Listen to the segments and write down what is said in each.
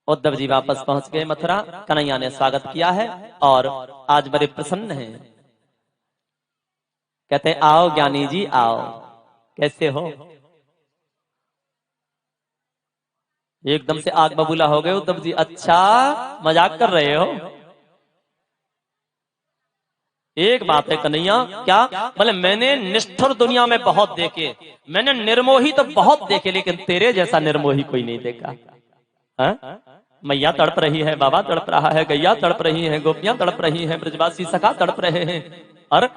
उद्धव जी वापस पहुंच गए मथुरा। कन्हैया ने स्वागत किया है और आज बड़े प्रसन्न हैं। कहते आओ ज्ञानी जी आओ, कैसे हो? एकदम से आग बबूला हो गए उद्धव जी। अच्छा मजाक कर रहे हो? एक बात है कन्हैया, क्या? बोले मैंने निष्ठुर दुनिया में बहुत देखे, मैंने निर्मोही तो बहुत देखे, लेकिन तेरे जैसा निर्मोही कोई नहीं देखा। हाँ? मैया तड़प रही है, बाबा तड़प रहा है, गैया तड़प रही है, गोपियां तड़प रही हैं, ब्रजवासी सखा तड़प रहे हैं, और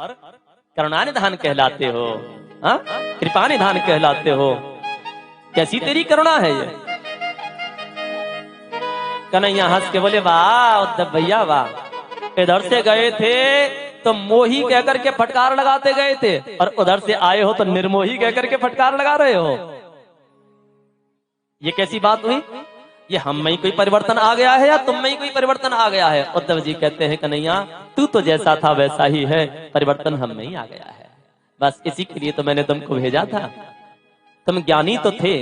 करुणा निधान कहलाते हो, हाँ? कृपा निधान कहलाते हो। कैसी तेरी करुणा है ये? कन्हैया हंस के बोले वाह उद्धव भैया वाह, इधर से गए थे तो मोही कहकर के फटकार लगाते गए थे, और उधर से आए हो तो निर्मोही कहकर के फटकार लगा रहे हो। ये कैसी बात हुई? ये हम में ही कोई परिवर्तन आ गया है या तुम में ही कोई परिवर्तन आ गया है? उद्धव जी कहते हैं कन्हैया तू तो जैसा था वैसा ही है, परिवर्तन हम में ही आ गया है। बस इसी के लिए तो मैंने तुमको भेजा था। तुम ज्ञानी तो थे,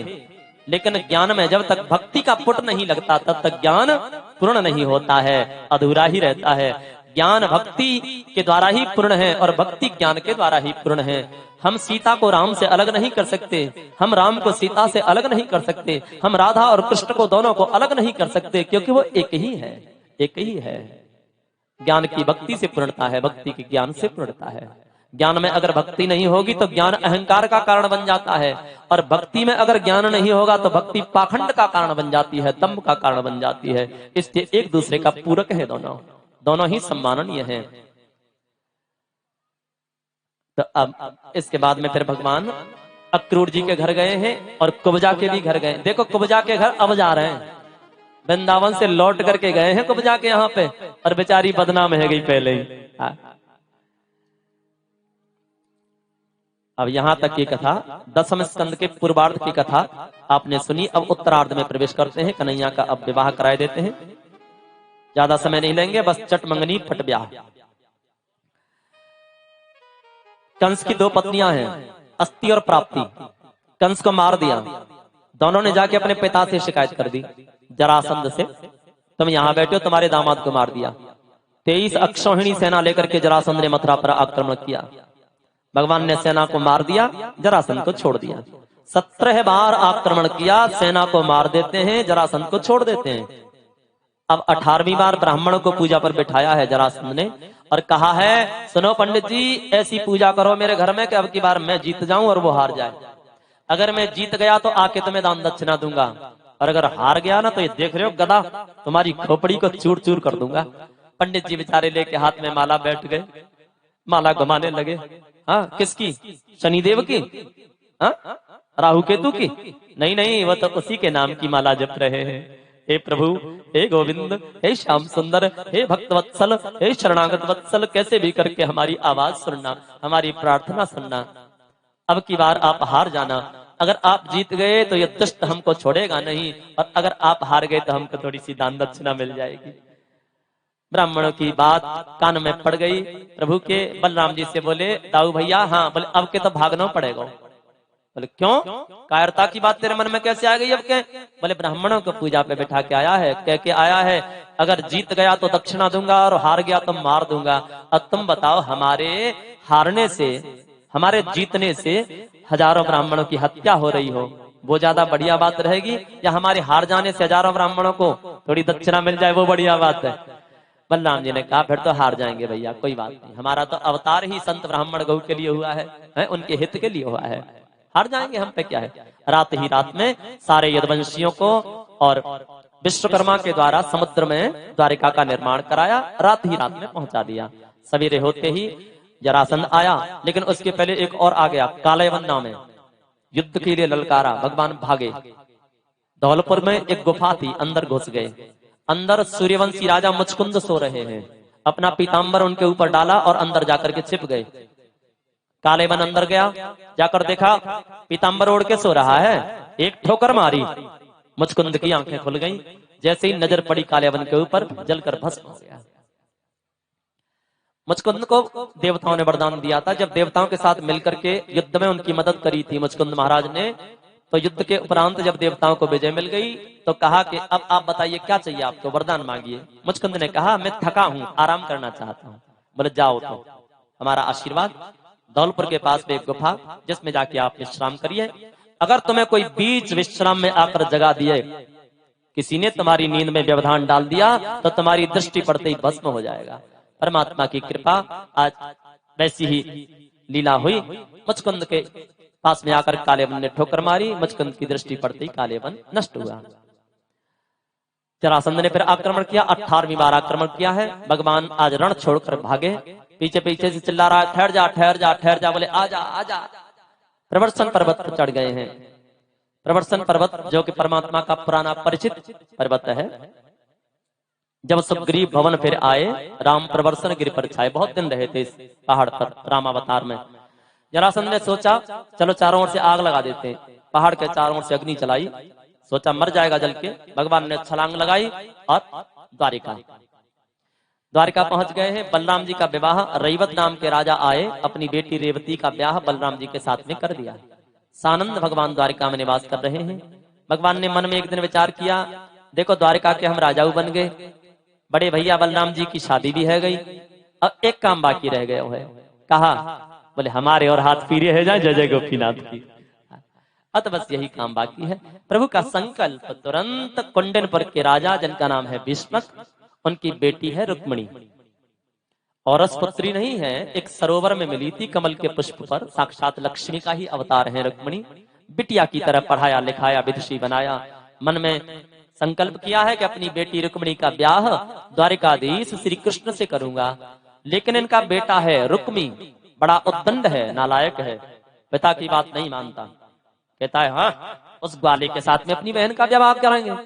लेकिन ज्ञान में जब तक भक्ति का पुट नहीं लगता तब तक ज्ञान पूर्ण नहीं होता है, अधूरा ही रहता है। ज्ञान भक्ति के द्वारा ही पूर्ण है और भक्ति ज्ञान के द्वारा ही पूर्ण है। हम सीता को राम से अलग नहीं कर सकते, हम राम को सीता से अलग नहीं कर सकते, हम राधा और कृष्ण को दोनों को अलग नहीं कर सकते, क्योंकि वो एक ही है, एक ही है। ज्ञान की भक्ति से पूर्णता है, भक्ति की ज्ञान से पूर्णता है। ज्ञान में अगर भक्ति नहीं होगी तो ज्ञान अहंकार का कारण बन जाता है, और भक्ति में अगर ज्ञान नहीं होगा तो भक्ति पाखंड का कारण बन जाती है, दंभ का कारण बन जाती है। इसलिए एक दूसरे का पूरक है, दोनों दोनों ही सम्माननीय हैं। तो अब इसके बाद में फिर भगवान अक्रूर जी के घर गए हैं और कुब्जा के भी घर गए। देखो कुब्जा के घर अब जा रहे हैं, वृंदावन से लौट करके गए हैं कुब्जा के यहाँ पे, और बेचारी बदनाम है गई पहले ही। अब यहां तक की कथा, 10वें स्कंद के पूर्वार्ध की कथा आपने सुनी। अब उत्तरार्ध में प्रवेश करते हैं। कन्हैया का अब विवाह कराए देते हैं, ज्यादा समय नहीं लेंगे, बस चट मंगनी पट ब्याह। कंस की 2 पत्नियां हैं, अस्ति और प्राप्ति। कंस को मार दिया, दोनों ने जाके अपने पिता से शिकायत कर दी जरासंध से, तुम यहां बैठे हो, तुम्हारे दामाद को मार दिया। 23 अक्षौहिणी सेना लेकर के जरासंध ने मथुरा पर आक्रमण किया। भगवान ने सेना को मार दिया, जरासंध को छोड़ दिया। 17 बार आक्रमण किया, सेना को मार देते हैं, जरासंध को छोड़ देते हैं। अब 18वीं बार ब्राह्मणों को पूजा पर बिठाया है जरासंध ने, और कहा है सुनो पंडित जी, ऐसी पूजा करो मेरे घर में कि अब की बार मैं जीत जाऊं और वो हार जाए। अगर मैं जीत गया तो आके तुम्हें दान दक्षिणा दूंगा, और अगर हार गया ना तो ये देख रहे हो गधा, तुम्हारी खोपड़ी को चूर चूर कर दूंगा। पंडित जी बेचारे लेके हाथ में माला बैठ गए, माला घुमाने लगे। हाँ किसकी? शनिदेव की? हाँ राहु केतु की? नहीं नहीं, वो तो उसी के नाम की माला जप रहे हैं। हे प्रभु, हे गोविंद, हे श्याम सुंदर, हे भक्त वत्सल, हे शरणागत वत्सल, कैसे भी करके हमारी आवाज सुनना, हमारी प्रार्थना सुनना। अब की बार आप हार जाना, अगर आप जीत गए तो ये दुष्ट हमको छोड़ेगा नहीं, और अगर आप हार गए तो हमको थोड़ी सी दान दक्षिणा मिल जाएगी। ब्राह्मणों की बात कान में पड़ गई प्रभु के। बलराम जी से बोले दाऊ भैया, हाँ। बोले अब के तो भागना पड़ेगा। बोले क्यों? कायरता की बात तेरे मन में कैसे आ गई अब के? बोले ब्राह्मणों को पूजा पे बैठा के आया है, कह के आया है अगर जीत गया तो दक्षिणा दूंगा और हार गया तो मार दूंगा। अब तुम बताओ, हमारे हारने से, हमारे जीतने से हजारों ब्राह्मणों की हत्या हो रही हो, वो ज्यादा बढ़िया बात रहेगी, या हमारे हार जाने से हजारों ब्राह्मणों को थोड़ी दक्षिणा मिल जाए, वो बढ़िया बात है? बलराम जी ने कहा फिर तो हार जाएंगे भैया, कोई बात नहीं, हमारा तो अवतार ही संत ब्राह्मण गौ के लिए हुआ है, उनके हित के लिए हुआ है, हार जाएंगे, हम पे क्या है। रात ही रात में सारे यदुवंशियों को और विश्वकर्मा के द्वारा समुद्र में द्वारिका का निर्माण कराया, रात ही रात में पहुंचा दिया। सवेरे होते ही जरासंध आया, लेकिन उसके पहले एक और आ गया, कालयवन्ना में युद्ध के लिए ललकारा। भगवान भागे, धौलपुर में एक गुफा थी, अंदर घुस गए। अंदर सूर्यवंशी राजा मुचकुंद सो रहे हैं, अपना पीताम्बर उनके ऊपर डाला और अंदर जाकर के छिप गए। कालेवन अंदर गया, जाकर देखा पीताम्बर ओढ़ के सो रहा है, एक ठोकर मारी, मुचकुंद की आंखें खुल गईं। जैसे ही नजर पड़ी कालेवन के ऊपर, जलकर भस्म हो गया। मुचकुंद को देवताओं ने वरदान दिया था, जब देवताओं के साथ मिलकर के युद्ध में उनकी मदद करी थी मुचकुंद महाराज ने, तो युद्ध के उपरांत जब देवताओं को विजय मिल गई तो कहा कि अब आप बताइए क्या चाहिए आपको, वरदान मांगिए। मुचकुंद ने कहा मैं थका हूं, आराम करना चाहता हूं। बोले जाओ तो हमारा आशीर्वाद, धौलपुर के पास में एक गुफा जिसमें जाके आप विश्राम करिए। अगर तुम्हें कोई बीच विश्राम में आकर जगा दिए, किसी ने तुम्हारी नींद में व्यवधान डाल दिया तो तुम्हारी दृष्टि पड़ते ही भस्म हो जाएगा। परमात्मा की कृपा, आज वैसी ही लीला हुई। मुचकुंद के पास में आकर कालेवन ने ठोकर मारी, मुचकुंद की दृष्टि पड़ते ही कालेवन नष्ट हुआ। जरासंध ने फिर आक्रमण किया, 18वीं बार आक्रमण किया है। भगवान आज रण छोड़कर भागे, पीछे पीछे से चिल्ला रहा है ठहर जा ठहर जा ठहर जा। बोले आजा आजा। प्रवर्तन पर्वत पर चढ़ गए हैं। प्रवर्तन पर्वत जो कि परमात्मा का पुराना परिचित पर्वत है। जब सुग्रीव भवन फिर आए, राम प्रवर्तन गिर पर छाए, बहुत दिन रहे थे इस पहाड़ पर रामावतार में। जरासंध ने सोचा चलो चारों ओर से आग लगा देते हैं। पहाड़ के चारों ओर से अग्नि चलाई, सोचा मर जाएगा जल के। भगवान ने छलांग लगाई और द्वारिका पहुंच गए हैं। बलराम जी का विवाह, रैवत नाम के राजा आए, अपनी बेटी रेवती का ब्याह बलराम जी के साथ में कर दिया। सानंद भगवान द्वारिका में निवास कर रहे हैं। भगवान ने मन में एक दिन विचार किया, देखो द्वारिका के हम राजाऊ बन गए, बड़े भैया बलराम जी की शादी भी है गई, अब एक काम बाकी रह गया है। कहा, बोले हमारे और हाथ पीरे है जाए जय जय गोपीनाथ की। अत बस यही काम बाकी है। प्रभु का संकल्प तुरंत कुंडनपुर के राजा जिनका नाम है भीष्मक, उनकी बेटी है रुक्मिणी, और पुत्री नहीं है, एक सरोवर में मिली थी कमल के पुष्प पर, साक्षात लक्ष्मी का ही अवतार है रुक्मिणी। बिटिया की तरह पढ़ाया लिखाया विदुषी बनाया, मन में संकल्प किया है कि अपनी बेटी रुक्मिणी का ब्याह द्वारिकाधीश श्री कृष्ण से करूंगा। लेकिन इनका बेटा है रुक्मी, बड़ा उद्दंड है, नालायक है, पिता की बात नहीं मानता। कहता है हाँ, उस ग्वाले के साथ में अपनी बहन का विवाह करेंगे,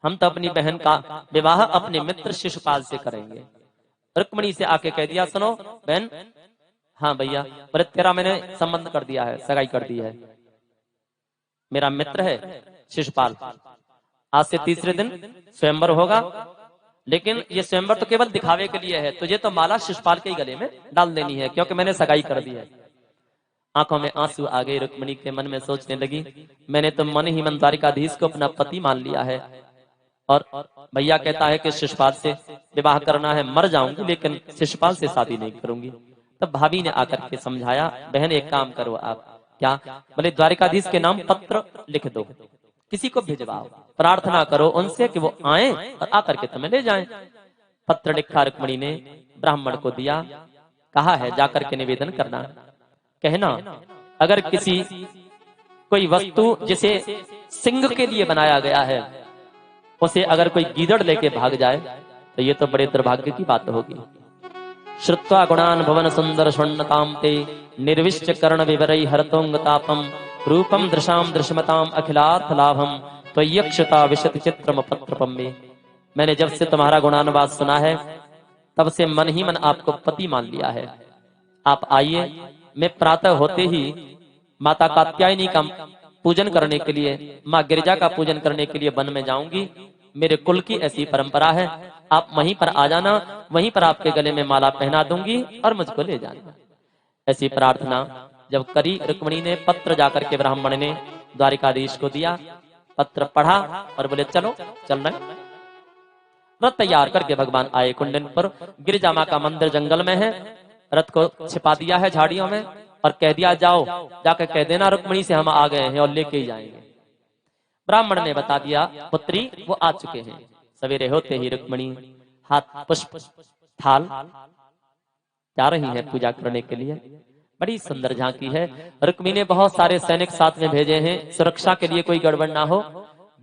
हम तो अपनी बहन का विवाह अपने मित्र शिशुपाल से करेंगे। रुक्मिणी से आके कह दिया, सुनो बहन, हाँ भैया, बोले तेरा मैंने संबंध कर दिया है, सगाई कर दी है, मेरा मित्र है शिशुपाल, आज से तीसरे दिन स्वयंवर होगा, लेकिन ये स्वयंवर तो केवल दिखावे के लिए है, तुझे तो माला शिशुपाल के गले में डाल देनी है, क्योंकि मैंने सगाई कर दी है। आंखों में आंसू आ गए, रुक्मिणी के मन में सोचने लगी, मैंने तो मन ही मन द्वारिकाधीश को अपना पति मान लिया है, और भैया कहता है कि शिशुपाल से विवाह करना है, मर जाऊंगी लेकिन शिशुपाल से शादी नहीं करूंगी। तब भाभी ने आकर के समझाया, बहन एक काम करो आप, क्या? बोले द्वारिकाधीश के नाम पत्र लिख दो, किसी को भिजवाओ, प्रार्थना करो उनसे कि वो आए और आकर के तुम्हें ले जाएं। पत्र लिखा रुक्मिणी ने, ब्राह्मण को दिया, कहा है जाकर के निवेदन करना, कहना अगर किसी कोई वस्तु जिसे सिंह के लिए बनाया गया है, उसे अगर कोई गीदड़ लेके भाग जाए तो ये तो बड़े दुर्भाग्य की बात होगी। श्रुत्वा गुणान भवन सुंदर स्वर्णताम ते निर्विश्च कर्ण विवरई हरतोंग तापम रूपम दृशाम दृश्मताम अखिलार्थ लाभम त्वय्यक्षता विशत चित्रम पत्रपम में। मैंने जब से तुम्हारा गुणानुवाद सुना है तब से मन ही मन आपको पति मान लिया है। आप आइए, मैं प्रातः होते ही माता कात्यायनी का पूजन करने के लिए, माँ गिरिजा का पूजन करने के लिए वन में जाऊंगी, मेरे कुल की ऐसी परंपरा है, आप वहीं पर आ जाना, वहीं पर आपके गले में माला पहना दूंगी और मुझको ले जाना। ऐसी प्रार्थना जब करी रुक्मिणी ने, पत्र जाकर के ब्राह्मण ने द्वारिकाधीश को दिया, पत्र पढ़ा और बोले चलो चल रहे। रथ तैयार करके भगवान आए कुंडन पर। गिरिजा माँ का मंदिर जंगल में है, रथ को छिपा दिया है झाड़ियों में और कह दिया जाओ जाकर कह देना रुक्मिणी से हम आ गए हैं और लेके ही जाएंगे। ब्राह्मण ने बता दिया, पुत्री वो आ चुके हैं। सवेरे होते ही रुक्मिणी हाथ पुष्प थाल जा रही है पूजा करने के लिए। बड़ी सुंदर झांकी है। रुक्मिणी ने बहुत सारे सैनिक साथ में भेजे हैं, सुरक्षा के लिए कोई गड़बड़ ना हो।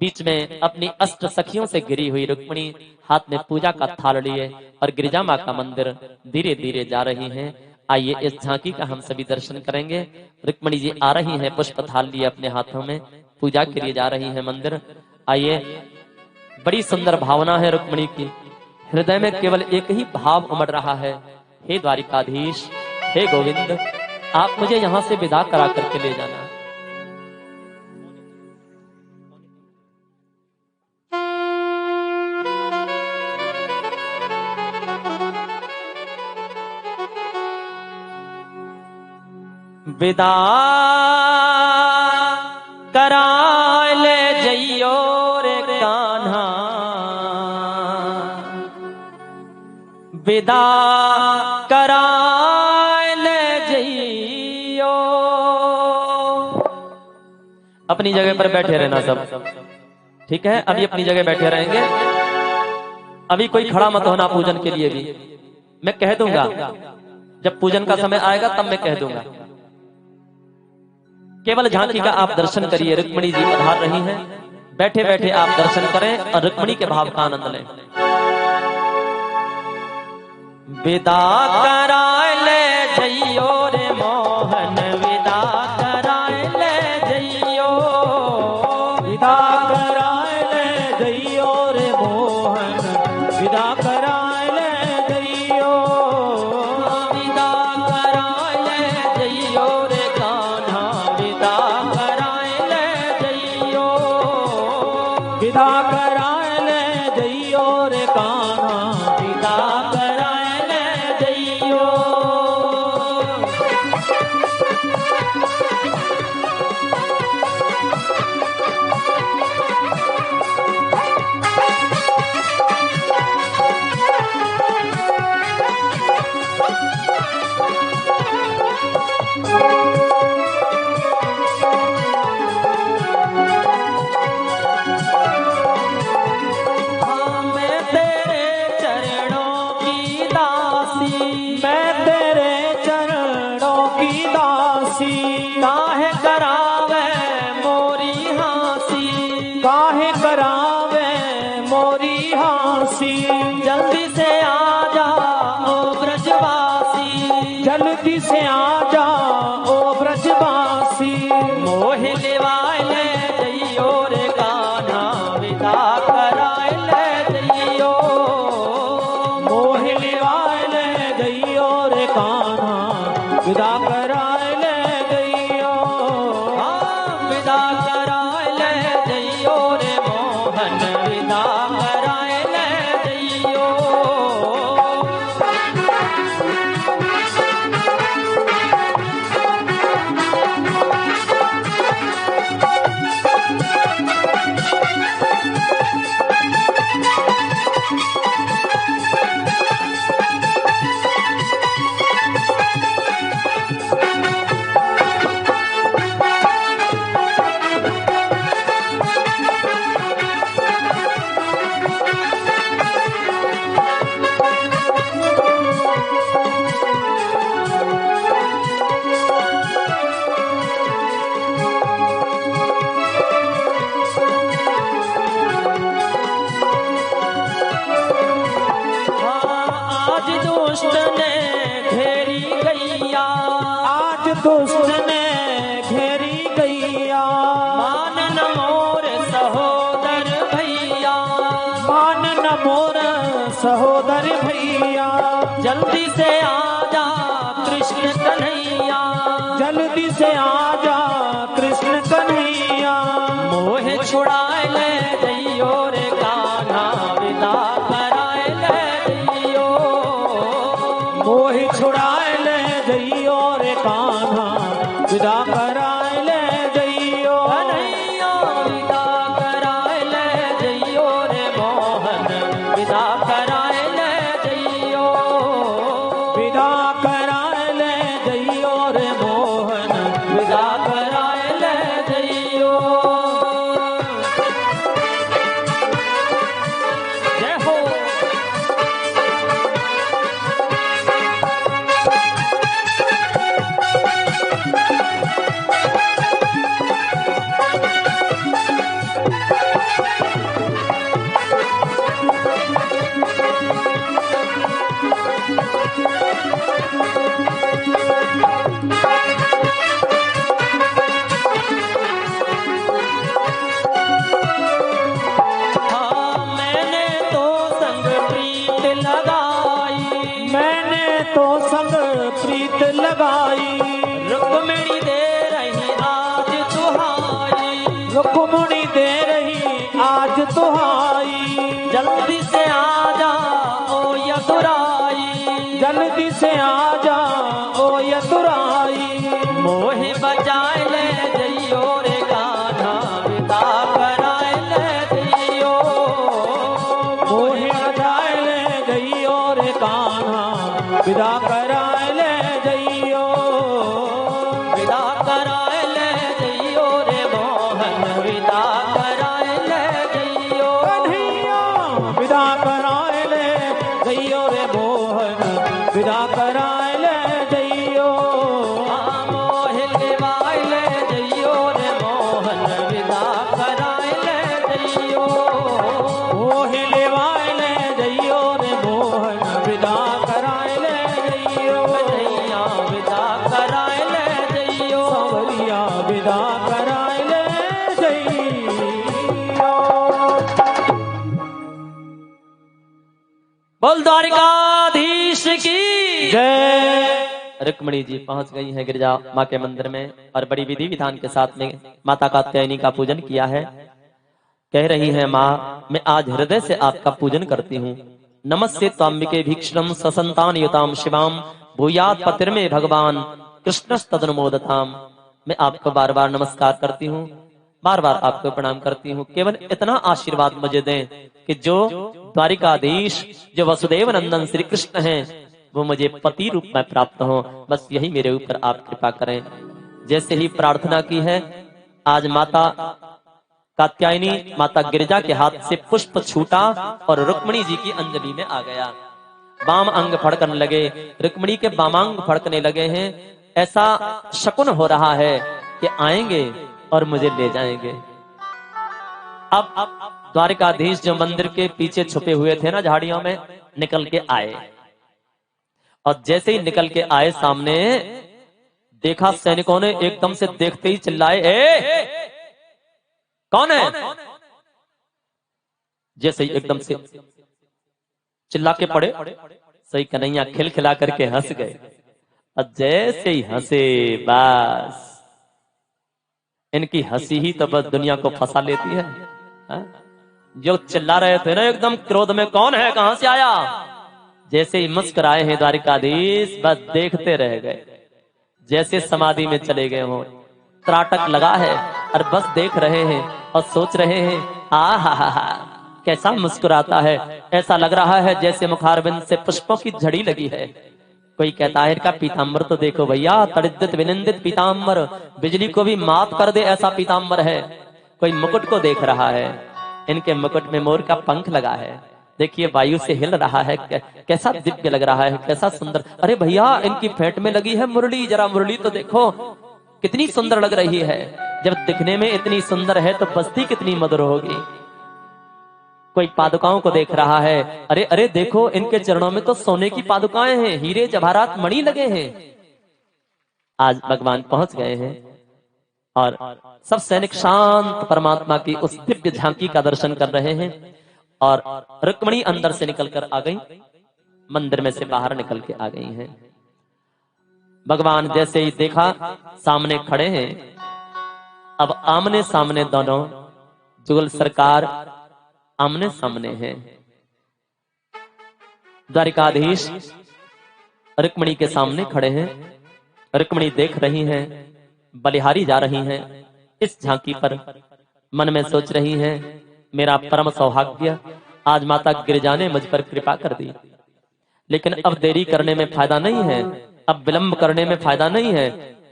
बीच में अपनी अष्ट सखियों से घिरी हुई रुक्मिणी हाथ में पूजा का थाल लिए और गिरिजा माँ का मंदिर धीरे धीरे जा रही हैं। आइए इस झांकी का हम सभी दर्शन करेंगे। रुक्मिणी जी आ रही हैं पुष्प थाल लिए अपने हाथों में, पूजा के लिए जा रही हैं मंदिर। आइए, बड़ी सुंदर भावना है रुक्मिणी की, हृदय में केवल एक ही भाव उमड़ रहा है, हे द्वारिकाधीश, हे गोविंद, आप मुझे यहाँ से विदा करा करके ले जाना। विदा करा विदा कराए ले जइयो। अपनी जगह पर बैठे रहना सब, ठीक है? अभी अपनी जगह बैठे रहेंगे, अभी कोई खड़ा मत होना पूजन के लिए भी। मैं कह दूंगा जब पूजन का समय आएगा तब मैं कह दूंगा। केवल झांकी का आप दर्शन करिए। रुक्मिणी जी पधार रही हैं, बैठे बैठे आप दर्शन करें और रुक्मिणी के भाव का आनंद लें। विदा कराए ले जइयो रे मोहन, विदा कराए ले जइयो। विदा कराए ले जइयो रे मोहन, विदा कराए ले जइयो। विदा कराए ले जइयो रे कान्हा, विदा कराए ले जइयो। विदा कराए ले जइयो रे कान्हा, विदा कराए ले जइयो। हाँ, मैं तेरे चरणों की दासी, मैं तेरे चरणों की दासी। काहे करावे मोरी हासी, काहे करावे मोरी हासी। जल्दी से आजा ओ ब्रजवासी, जल्दी से आजा ओ ब्रजवासी। मोह लेवाए ले जइयो रे कान्हा, विदा कराए ले जइयो। मोह लिवाए ले जइयो रे कान्हा, विदा कराए ले जइयो। हाँ, विदा कराए ले जइयो रे मोहन, विदा कराए ले जइयो। आज दुष्ट ने घेरी गैया, आज दुष्ट ने घेरी गैया। मान न मोर सहोदर भैया, मान न मोर सहोदर भैया। जल्दी से आजा कृष्ण कन्हैया, जल्दी से आजा कृष्ण कन्हैया। मोह छुड़ाए ले जइयो रे कान्हा, विदा कराए ले जइयो। मोह छुड़ाए ले जइयो रे कान्हा, विदा कराए ले जइयो। कन्हैया विदा कराए ले जइयो रे मोहन, विदा कराए ले जइयो। विदा कराए ले जइयो रे मोहन, विदा कराए ले जइयो। जय हो। हाँ, मैंने तो संग प्रीत लगाई, मैंने तो संग प्रीत लगाई। रुक्मिणी दे रही आज दुहाई, रुक्मिणी दे रही आज दुहाई। जल्दी से आजा ओ यदुराई, जल्दी से आजा ओ यदुराई। मोह बचाए ले जइयो रे कान्हा, विदा कराए ले जइयो। मोह बजाए ले जइयो रे कान्हा, विदा कराए ले जइयो, विदा कराए ले जइयो रे मोहन, विदा कराए ले जइयो। कन्हैया विदा कराए ले जइयो रे मोहन, विदा कराए ले जइयो। मोहिल लेवाए ले जइयो रे मोहन, विदा कराए ले जइयो। मोहि लेवाए ले जइयो रे मोहन, विदा कराए ले जइयो। कन्हैया विदा कराए ले जइयो, सांवरिया विदा कराए ले जइयो। बोल द्वारिकाधीश की जय। रुक्मणी जी पहुंच गई है गिरजा माँ के मंदिर में और बड़ी विधि विधान के साथ में माता कात्यायनी का पूजन किया है। कह रही है माँ, मैं आज हृदय से आपका पूजन करती हूँ। नमस्ते त्वाम्बिके भीक्षणम ससंतान युताम शिवाम, भूयात पतिर्मे भगवान कृष्णस्तदनुमोदताम। मैं आपको बार बार नमस्कार करती हूँ, बार बार आपको प्रणाम करती हूँ। केवल इतना आशीर्वाद मुझे दें कि जो द्वारिकाधीश, जो वसुदेव नंदन श्री कृष्ण हैं, वो मुझे पति रूप में प्राप्त हो। बस यही मेरे ऊपर आप कृपा करें। जैसे ही प्रार्थना की है, आज माता कात्यायनी, माता गिरिजा के हाथ से पुष्प छूटा और रुक्मणी जी की अंजलि में आ गया। बाम अंग फड़कने लगे, रुक्मणी के बामांग फड़कने लगे हैं। ऐसा शकुन हो रहा है कि आएंगे और मुझे ले जाएंगे। अब द्वारिकाधीश जो मंदिर के पीछे छुपे हुए थे ना झाड़ियों में, निकल के आए और जैसे ही निकल के आए सामने देखा, सैनिकों ने एकदम से देखते ही चिल्लाए, ए कौन है? जैसे ही एकदम से चिल्ला के पड़े, सही कन्हैया खिलखिला करके हंस गए और जैसे ही हंसे, बस इनकी हंसी ही तो बस दुनिया को फंसा लेती है। हा? जो चिल्ला रहे थे ना एकदम क्रोध में, कौन है, कहां से आया, जैसे ही मुस्कुराए हैं द्वारिकाधीश, बस देखते रह गए, जैसे समाधि में चले गए हों। त्राटक लगा है और बस देख रहे हैं और सोच रहे हैं, हा कैसा मुस्कुराता है। ऐसा लग रहा है जैसे मुखारबिंद से पुष्पों की झड़ी लगी है। कोई कहता है इनका पीताम्बर तो देखो भैया, तड़ित विनिंदित पीताम्बर, बिजली को भी मात कर दे ऐसा पीताम्बर है। कोई मुकुट को देख रहा है, इनके मुकुट में मोर का पंख लगा है, देखिए वायु से हिल रहा है, कैसा दिव्य लग रहा है, कैसा सुंदर। अरे भैया इनकी फेंट में लगी है मुरली, जरा मुरली तो देखो कितनी सुंदर लग रही है। जब दिखने में इतनी सुंदर है तो बजती कितनी मधुर होगी। कोई पादुकाओं को देख रहा है, अरे अरे देखो इनके चरणों में तो सोने की पादुकाएं हैं, हीरे जवाहरात मणि लगे हैं। आज भगवान पहुंच गए हैं और सब सैनिक शांत परमात्मा की उस दिव्य झांकी का दर्शन कर रहे हैं। और रुक्मणी अंदर से निकलकर आ गई, मंदिर में से बाहर निकल के आ गई हैं। भगवान जैसे ही देखा सामने खड़े हैं, अब आमने सामने दोनों जुगल सरकार आमने सामने हैं। द्वारिकाधीश रुक्मणी के सामने खड़े हैं, रुक्मणी देख रही हैं, बलिहारी जा रही हैं। इस झांकी पर मन में सोच रही हैं, मेरा परम सौभाग्य, आज माता गिरिजा ने मुझ पर कृपा कर दी। लेकिन अब देरी करने में फायदा नहीं है, अब विलंब करने में फायदा नहीं है,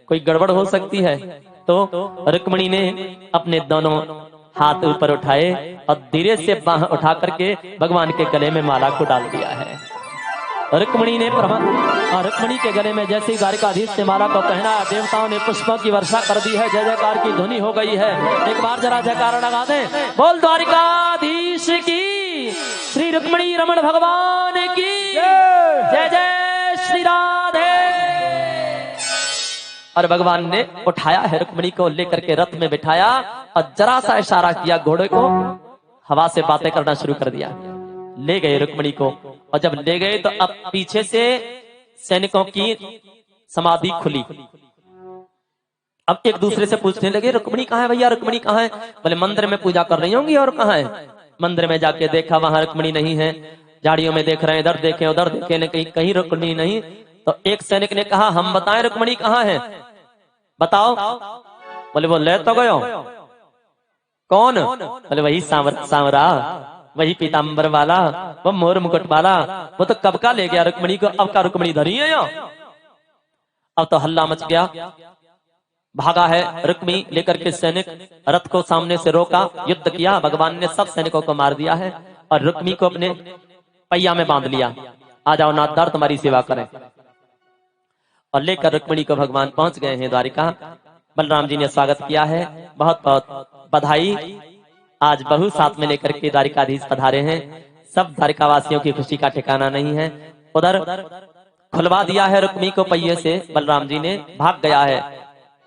कोई गड़बड़ हो सकती है। तो रुक्मणी ने अपने दोनों हाथ ऊपर उठाए और धीरे से बाह उठा करके भगवान के गले में माला को डाल दिया है। रुक्मणी ने रुक्मणी के गले में जैसे ही द्वारिकाधीश ने माला को पहना, देवताओं ने पुष्पों की वर्षा कर दी है, जय जयकार की ध्वनि हो गई है। एक बार जरा जयकार लगा दें, बोल द्वारिकाधीश की, श्री रुक्मणी रमण भगवान की जय जय श्री राधे। और भगवान ने उठाया है रुक्मणी को, लेकर के रथ में बिठाया और जरा सा इशारा किया घोड़े को, हवा से बातें करना शुरू कर दिया। ले गए रुक्मणी को, और जब ले गए तो अब पीछे से सैनिकों की समाधि खुली। अब एक दूसरे से पूछने लगे, रुक्मणी कहाँ है भैया, रुक्मणी कहाँ है? बोले मंदिर में पूजा कर रही होंगी, और कहाँ है? मंदिर में जाके देखा, वहां रुक्मणी नहीं है। झाड़ियों में देख रहे हैं, इधर देखे उधर देखे, कहीं रुक्मणी नहीं। तो एक सैनिक ने कहा, हम बताएं रुक्मणी कहाँ है, बताओ। बोले वो ले तो गयो। कौन? बोले वही सांवरा। वही पीताम्बर वाला, वो मोर मुकुट वाला, वो तो कब का ले गया रुक्मिणी को, अब का रुक्मिणी धरी है यहाँ। अब तो हल्ला मच गया, भागा है रुक्मिणी लेकर के सैनिक, रथ को सामने से रोका, युद्ध किया, भगवान ने सब सैनिकों को मार दिया है और रुक्मिणी को अपने पहिया में बांध लिया। आ जाओ नाथदार, तुम्हारी सेवा करें। और लेकर रुक्मिणी को भगवान पहुंच गए हैं द्वारिका। बलराम जी ने स्वागत किया है, बहुत बहुत बधाई। आज बहू साथ में लेकर के द्वारिकाधीश पधारे हैं। सब द्वारिकावासियों की खुशी का ठिकाना नहीं है। उधर खुलवा दिया है रुक्मिणी को पहिए से, बलराम जी ने भाग गया है,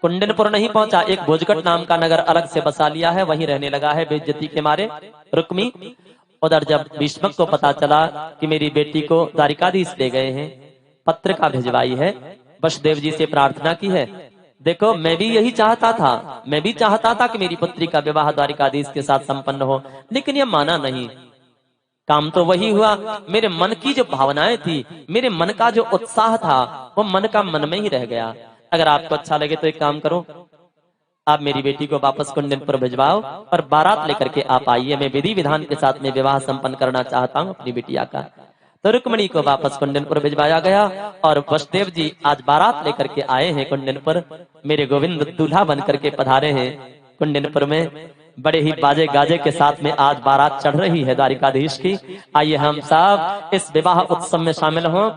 कुंडनपुर नहीं पहुंचा, एक भोजगट नाम का नगर अलग से बसा लिया है, वहीं रहने लगा है बेइज्जती के मारे रुक्मिणी। उधर जब भीष्मक को पता चला कि मेरी बेटी को द्वारिकाधीश ले गए हैं, पत्रिका भिजवाई है, वसुदेव जी से प्रार्थना की है, देखो मैं भी यही चाहता था, मैं भी चाहता था कि मेरी पुत्री का विवाह द्वारिकाधीश के साथ संपन्न हो, लेकिन ये माना नहीं। काम तो वही हुआ, मेरे मन की जो भावनाएं थी, मेरे मन का जो उत्साह था, वो मन का मन में ही रह गया। अगर आपको अच्छा लगे तो एक काम करो, आप मेरी बेटी को वापस कुंडनपुर भिजवाओ और बारात लेकर के आप आइए, मैं विधि विधान के साथ में विवाह संपन्न करना चाहता हूँ अपनी बिटिया का। तो रुक्मिणी को वापस कुंडनपुर भिजवाया गया और वसुदेव जी आज बारात लेकर के आए हैं कुंडनपुर। मेरे गोविंद दूल्हा बन करके पधारे हैं कुंडनपुर में। बड़े ही बाजे गाजे के साथ में आज बारात चढ़ रही है द्वारिकाधीश की। आइए हम सब इस विवाह उत्सव में शामिल हों।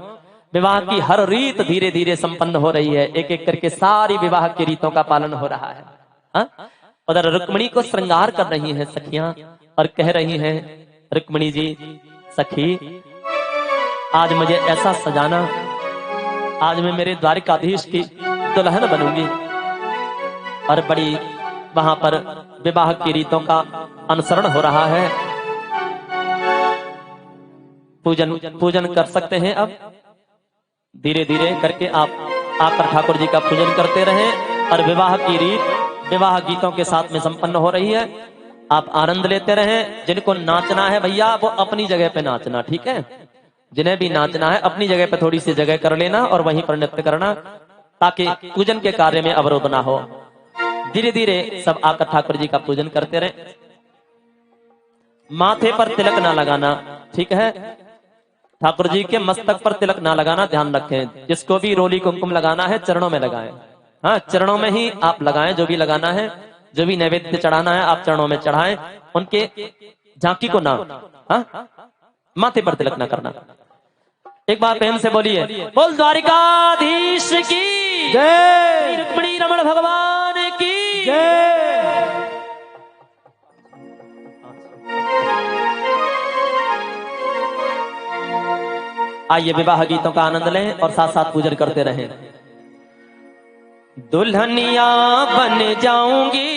विवाह की हर रीत धीरे धीरे संपन्न हो रही है, एक एक करके सारी विवाह की रीतों का पालन हो रहा है। उधर रुक्मिणी को श्रृंगार कर रही हैं सखियां और कह रही हैं, रुक्मिणी जी सखी आज मुझे ऐसा सजाना, आज मैं मेरे द्वारिकाधीश की दुल्हन बनूंगी। और बड़ी वहां पर विवाह की रीतों का अनुसरण हो रहा है। पूजन कर सकते हैं। अब धीरे धीरे करके आप आकर ठाकुर जी का पूजन करते रहें और विवाह की रीत विवाह गीतों के साथ में संपन्न हो रही है। आप आनंद लेते रहें। जिनको नाचना है भैया वो अपनी जगह पे नाचना, ठीक है। जिन्हें भी नाचना है अपनी जगह पे थोड़ी सी जगह कर लेना और वहीं पर नृत्य करना, ताकि पूजन के कार्य में अवरोध ना हो। धीरे धीरे सब आकर ठाकुर जी का पूजन करते रहे। माथे पर तिलक ना लगाना, ठीक है। ठाकुर जी के मस्तक पर तिलक ना लगाना, ध्यान रखें। जिसको भी रोली कुमकुम लगाना है चरणों में लगाएं। हाँ, चरणों में ही आप लगाएं। जो भी लगाना है, जो भी नैवेद्य चढ़ाना है आप चरणों में चढ़ाएं। उनके झांकी को ना, हाँ, माथे पर तिलक ना करना। एक बार प्रेम से बोलिए, बोल द्वारिकाधीश की जय, रुक्मिणी रमण भगवान की जय। आइए विवाह गीतों का आनंद लें और साथ साथ पूजन करते रहें। दुल्हनिया बन जाऊंगी,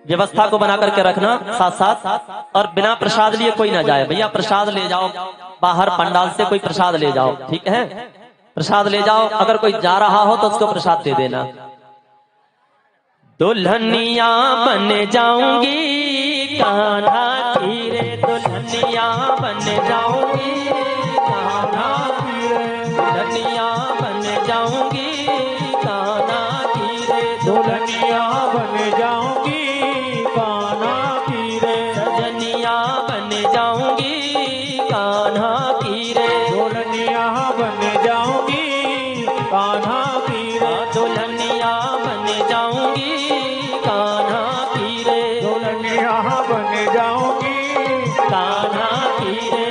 व्यवस्था को बना करके रखना साथ साथ। और बिना प्रसाद लिए कोई ना जाए भैया, प्रसाद ले जाओ बाहर पंडाल से, कोई प्रसाद ले जाओ, ठीक है। प्रसाद ले जाओ, अगर कोई जा रहा हो तो उसको प्रसाद दे देना। दुल्हनिया बन जाऊंगी कान्हा की रे, दुल्हनिया बन जाऊंगी कान्हा की रे, दुल्हनिया बन जाऊंगी कान्हा की रे, दुल्हनिया बन जाऊंगी कान्हा की रे, सजनिया बन जाऊंगी कान्हा की रे, दुल्हनिया बन जाऊंगी कान्हा की रे, दुल्हनिया बन जाऊंगी कान्हा की रे, दुल्हनिया बन जाऊंगी कान्हा की रे।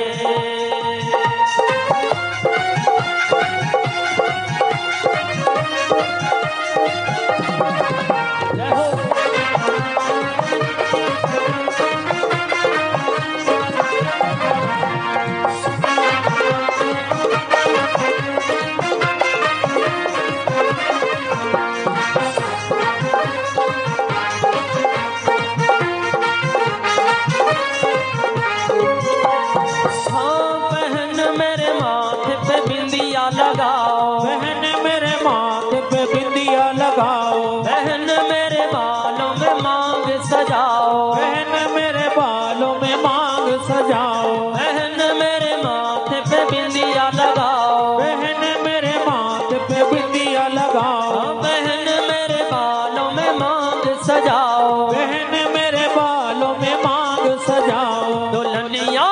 मांग सजाओ, बहन मेरे बालों में मांग सजाओ। दुल्हनिया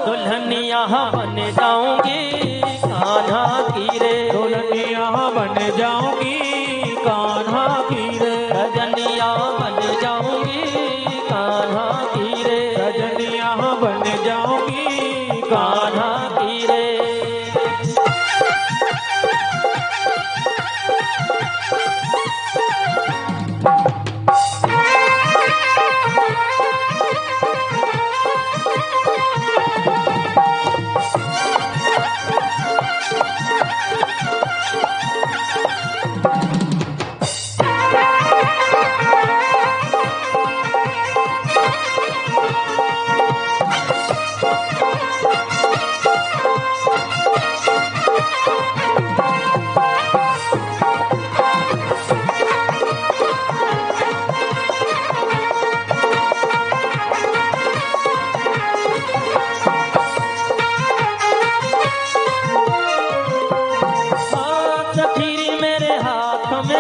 दुल्हनिया बन जाऊंगी कान्हा की रे, दुल्हनिया बन जाऊंगी कान्हा की रे, रजनिया बन जाऊंगी कान्हा की रे, रजनिया बन जाऊंगी कान्हा कान्हा की रे।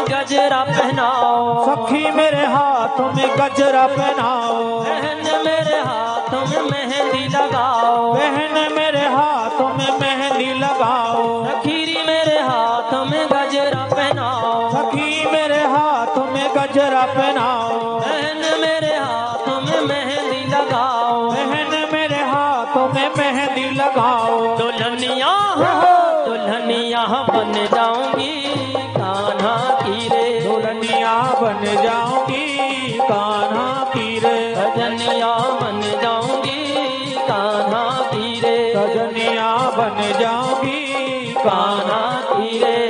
गजरा पहनाओ, सखी मेरे हाथों में गजरा पहनाओ, बहन मेरे हाथों में मेहंदी लगाओ, बहन मेरे हाथों में मेहंदी लगाओ, सखीरी मेरे हाथों में गजरा पहनाओ, सखी मेरे हाथों में गजरा पहनाओ, बहन मेरे हाथों में मेहंदी लगाओ, बहन मेरे हाथों में मेहंदी लगाओ। दुल्हनिया दुल्हनिया बन जाऊंगी कान्हा की रे, दुल्हनिया बन जाऊंगी कान्हा की रे, रजनिया बन जाऊंगी कान्हा की रे, रजनिया बन जाऊंगी कान्हा की रे।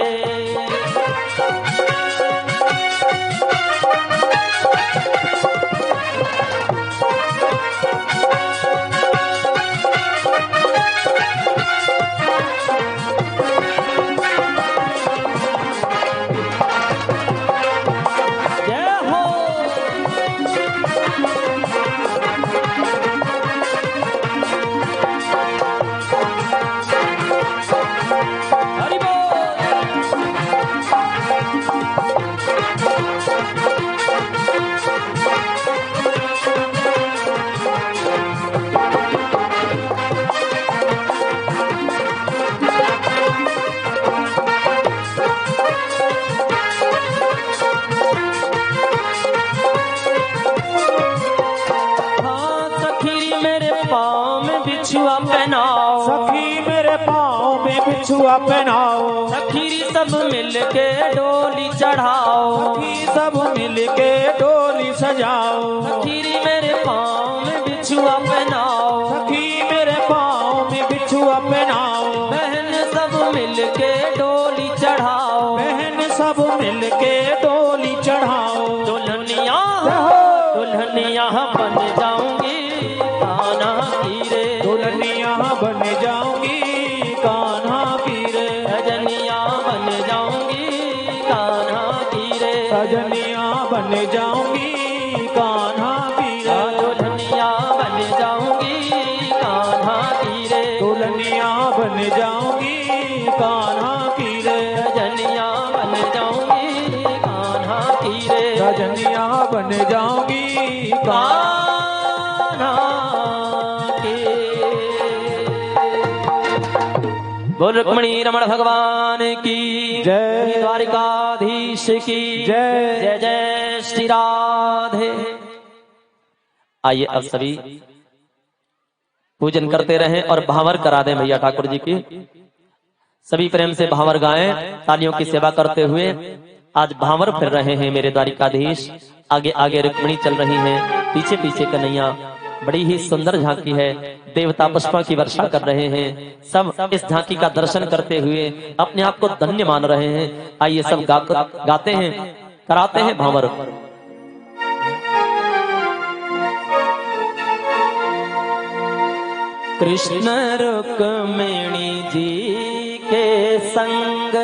बिछुआ पहनाओ, सखी मेरे पाँव में बिछुआ पहनाओ, सखीरी सब मिलके डोली चढ़ाओ, सखी सब मिलके डोली सजाओ, सखीरी मेरे पाँव में बिछुआ पहनाओ, सखी मेरे पाँव में बिछुआ पहनाओ, बहन सब मिलके डोली चढ़ाओ, बहन सब मिलके डोली चढ़ाओ। दुल्हनिया दुल्हनिया बन जाऊंगी कान्हा की रे, दुल्हनिया बन जाऊंगी कान्हा की रे, रजनिया बन जाऊंगी कान्हा की रे, रजनिया बन जाऊंगी कान्हा की रे, दुल्हनिया बन जाऊंगी कान्हा की रे, दुल्हनिया बन जाऊंगी कान्हा की रे, रजनिया बन जाऊंगी कान्हा की रे, रजनिया बन जाऊंगी कान्हा की। बोल रुक्मणी रमण भगवान की जय, द्वारिकाधीश की जय। जय जय श्री राधे। आइए अब सभी पूजन करते रहें और भावर करा दें भैया ठाकुर जी की। सभी प्रेम से भावर गाएं, तालियों की सेवा करते हुए। आज भावर फिर रहे हैं मेरे द्वारिकाधीश। आगे आगे रुक्मिणी चल रही हैं, पीछे पीछे कन्हैया। बड़ी ही सुंदर झांकी है, देवता पुष्पों की वर्षा कर रहे हैं। सब इस झांकी का दर्शन करते हुए अपने आप को धन्य मान रहे हैं। आइए सब गाते हैं, कराते हैं भावर। कृष्ण रुक्मिणी जी के संग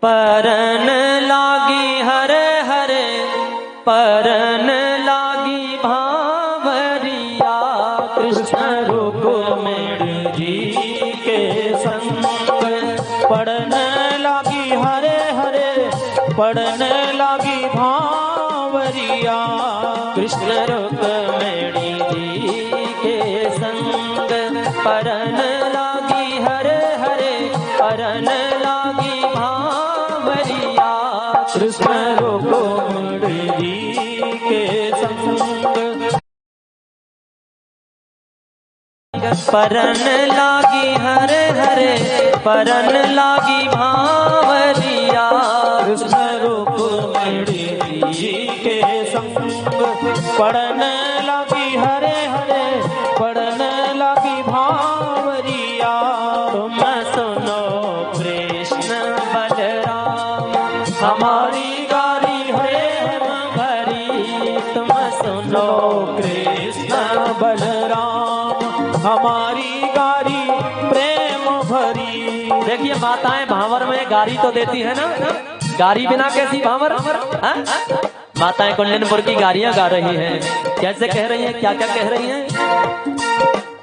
परन लागी हरे हरे, परन लागी भावरिया। कृष्ण रुक्मिणी जी के संग पढ़ने लागी हरे हरे, पढ़ने लागी भावरिया। कृष्ण रुक्मिणी जी के संग परन लागी हरे हरे परन लागी भावरिया। कृष्ण रुक्मिणी जी के संग परन लागी हरे हरे परन लागी भावरिया। कृष्ण रुक्मिणी जी के संग पड़न लागी हरे हरे पड़न लागी भावरिया। तुम सुनो कृष्ण बलराम हमारी गारी प्रेम भरी। तुम सुनो कृष्ण बलराम हमारी गारी प्रेम भरी। देखिए माताएं भांवर में गारी तो देती है ना, गारी बिना कैसी भांवर? हाँ? माताएं कुंडनपुर की गारियां गा रही हैं। कैसे कह रही हैं, क्या क्या कह रही हैं?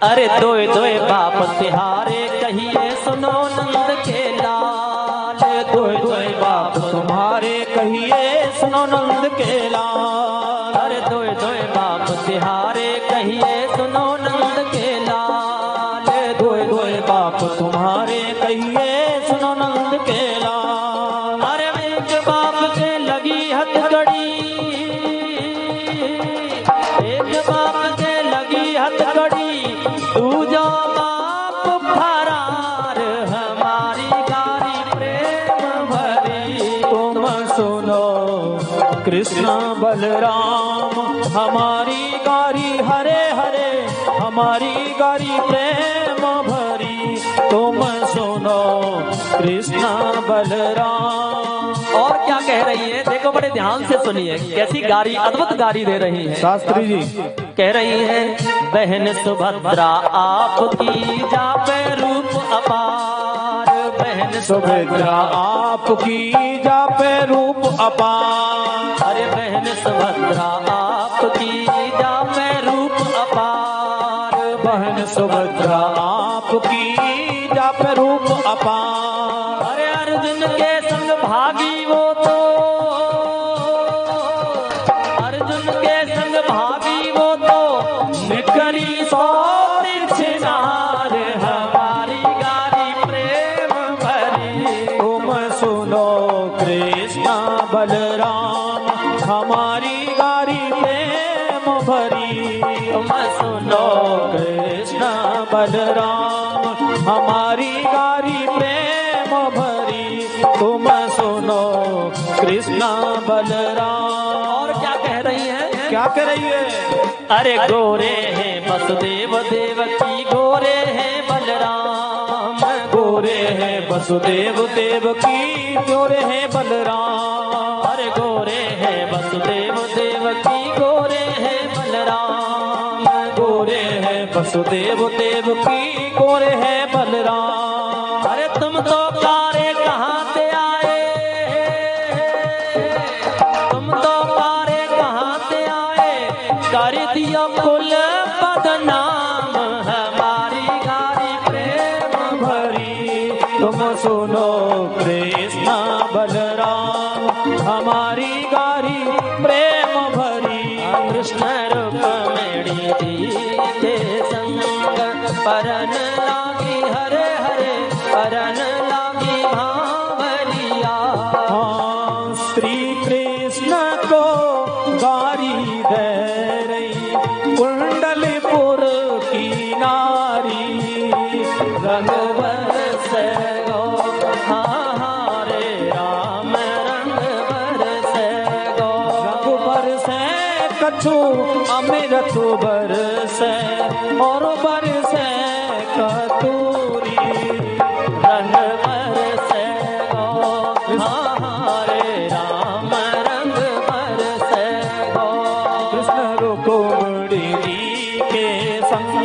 अरे दोए दोए बाप तिहारे कहिए सुनो नंद के लाल। दोए दोए बाप तुम्हारे कहिए सुनो नंद के लाल। अरे दोए दोए बाप तिहारे कहिए सुनो नंद के लाल। दोए दोए बाप तुम्हारे कहिए सुनो नंद के लाल। अरे एक बाप के लगी हथकड़ी, एक बाप के लगी हथकड़ी, दूजा बाप फरार हमारी गारी प्रेम भरी। तुम सुनो कृष्ण बलराम हमारी गारी हरे हरे हमारी गारी प्रेम भरी। तुम सुनो कृष्ण बलराम। और क्या कह रही है, देखो बड़े ध्यान से सुनिए, कैसी गारी, अद्भुत गारी दे रही है। शास्त्री जी कह रही है बहन सुभद्रा आपकी जापे रूप अपार। बहन सुभद्रा आपकी जापे रूप अपार। अरे बहन सुभद्रा आपकी जापे रूप अपार। बहन सुभद्रा आपकी जापे रूप अपार। अरे अर्जुन के संग भागी वो तो, अर्जुन के संग भागी वो तो, निकली सौ छिनार हमारी गारी प्रेम भरी। तुम सुनो कृष्ण बलराम हमारी गारी प्रेम भरी। तुम सुनो कृष्ण बलराम हमारी गारी प्रेम भरी। तुम सुनो कृष्ण बलराम। और क्या कह रही है, क्या कह रही है? अरे गोरे हैं वसुदेव देवकी, गोरे हैं बलराम। गोरे हैं वसुदेव देवकी गोरे हैं बलराम। अरे गोरे हैं वसुदेव देवकी, गोरे हैं बलराम। गोरे हैं वसुदेव देवकी गोरे हैं बलराम। अरे तुम तो कारे कहाँ से आए, तुम तो कारे कहाँ से आए, कर दिया कुल बदनाम हमारी गारी प्रेम भरी। तुम सुनो कृष्ण बलराम हमारी गारी प्रेम भरी। कृष्ण रुक्मिणी जी के संग परन लागी हरे हरे परन लागी भावरिया। हाँ, श्री कृष्ण को गारी दे रही कुंडलपुर की नारी। रंग बरस गो हाँ रे राम, रंग बरस गो। रंग बरसे कछु अमृत बरसे और बरसे कतूरी। रंग बरस गो हाँ रे राम, रंग बरस गो। कृष्ण रुक्मिणी जी के संग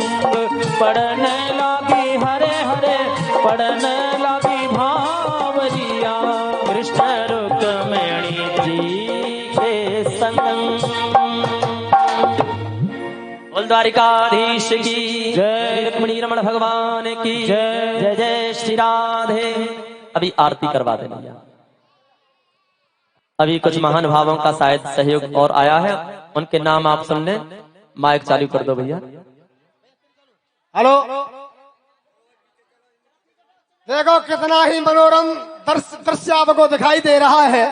पड़न लागी हरे हरे पड़न लागी भावरिया। कृष्ण रुक्मिणी जी के संग। बोल द्वारिकाधीश की जय। रुक्मिणी रमण भगवान की जय। जय जय श्री राधे। अभी आरती करवा देना। अभी कुछ महान भावों का शायद सहयोग और आया है, उनके नाम आप सुन लें। माइक चालू कर दो भैया। हेलो, देखो कितना ही मनोरम दृश्य आपको दिखाई दे रहा है।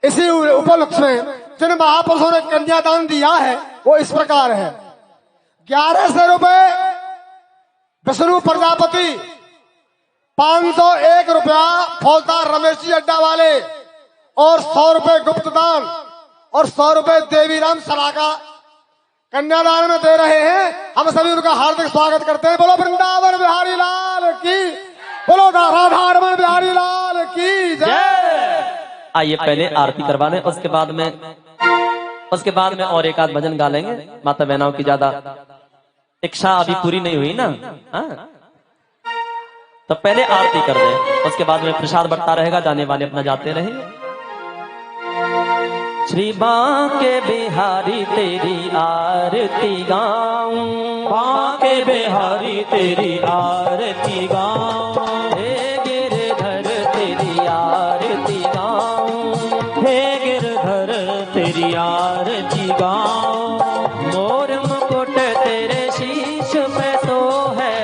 इसी उपलक्ष्य में जिन महापुरुषों ने कन्यादान दिया है वो इस प्रकार है। 1100 रुपए विष्णु प्रजापति, 501 रुपया फौजदार रमेश जी अड्डा वाले, और 100 रुपए गुप्त दान और 100 रुपए देवीराम सलाका कन्यादान में दे रहे हैं। हम सभी उनका हार्दिक स्वागत करते हैं। बोलो वृंदावन बिहारी लाल की, बोलो राधारमण बिहारी लाल की जय। आइए पहले आरती करवा लें, उसके बाद में और एक आध भजन गा लेंगे। माता बहनों की ज्यादा इच्छा अभी पूरी नहीं हुई ना, हाँ? तो पहले आरती कर दें, उसके बाद में प्रसाद बंटता रहेगा, जाने वाले अपना जाते रहेंगे। श्री बांके बिहारी तेरी आरती गाऊं, बांके बिहारी तेरी आरती गाऊं, हे गिरधर तेरी आरती गाऊं, हे गिरधर तेरी आरती गाऊं। मोर मुकुट तेरे शीश पे तो है,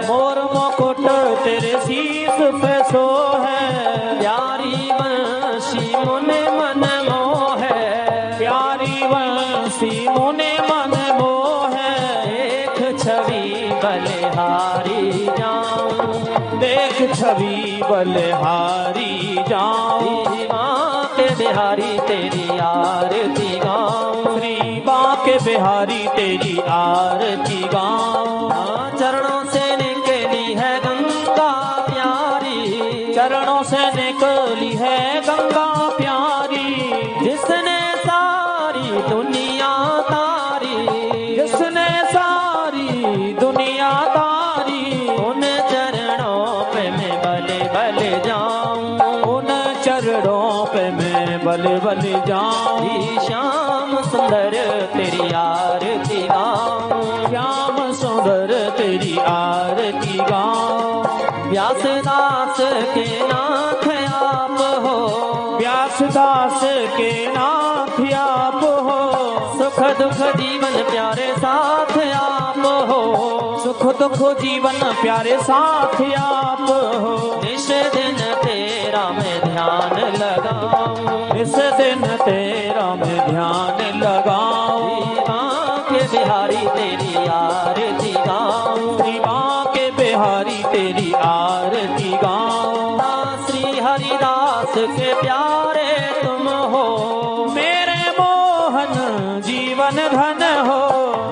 मोर मुकुट तेरे शीश पे सो है, प्यारी वंशी मुने मन मोह है, प्यारी वंशी मुने मन मोह है। देख छवि बलिहारी जाऊं, देख छवि बलिहारी जाऊं, बांके बिहारी तेरी आरती गाऊं, श्री बांके बिहारी तेरी आरती गाऊं। चरणों से निकली है गंगा प्यारी, चरणों से निकली है गंगा प्यारी, जिसने सारी दुनिया तारी, जिसने सारी दुनिया तारी। उन चरणों पे मैं बले बले जाऊं, उन चरणों पे मैं बले बले जाऊं। श्याम सुंदर तेरी आरती गाऊं, श्याम सुंदर तेरी आरती गाऊं। व्यासदास के नाथ आप हो, व्यासदास के नाथ आप हो, सुख दुख जीवन प्यारे साथ आप हो, सुख दुख जीवन प्यारे साथ आप हो। निश दिन तेरा मैं ध्यान लगाऊं, इस दिन तेरा मैं ध्यान लगाऊं। बांके बिहारी तेरी आरती गाऊं, श्री बांके बिहारी तेरी आरती गाऊं। श्री हरिदास के प्यारे तुम हो, मेरे मोहन जीवन धन हो,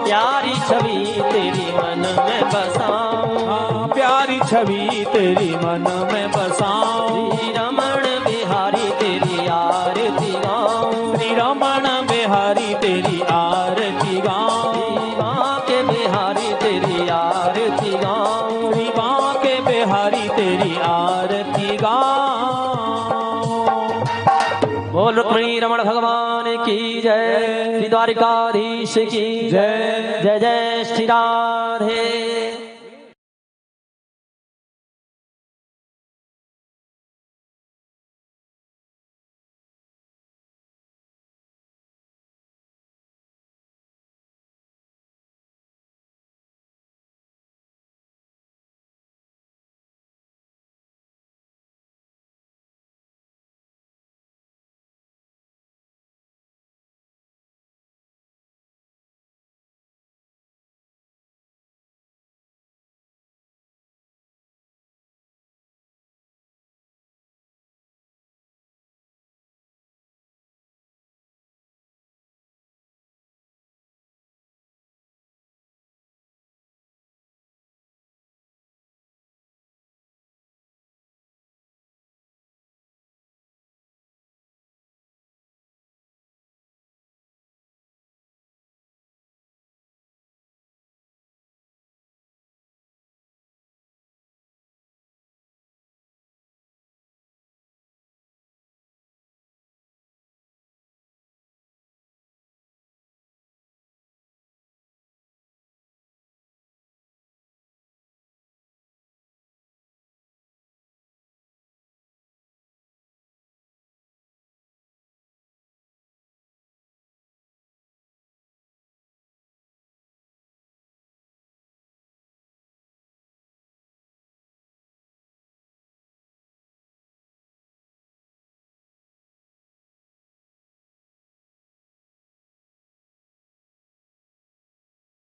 प्यारी छवि तेरी मन में बसाऊं, हाँ, प्यारी छवि तेरी मन में बसाऊं। श्री रमण बिहारी तेरी आरती गाऊं, श्री रमण बिहारी तेरी आरती गाऊं। बांके बिहारी तेरी आरती गाऊं, श्री बांके बिहारी तेरी आरती गाऊं। बोल रुक्मिणी रमण भगवान की जय, श्री द्वारिकाधीश की जय। जय जय श्री राधे।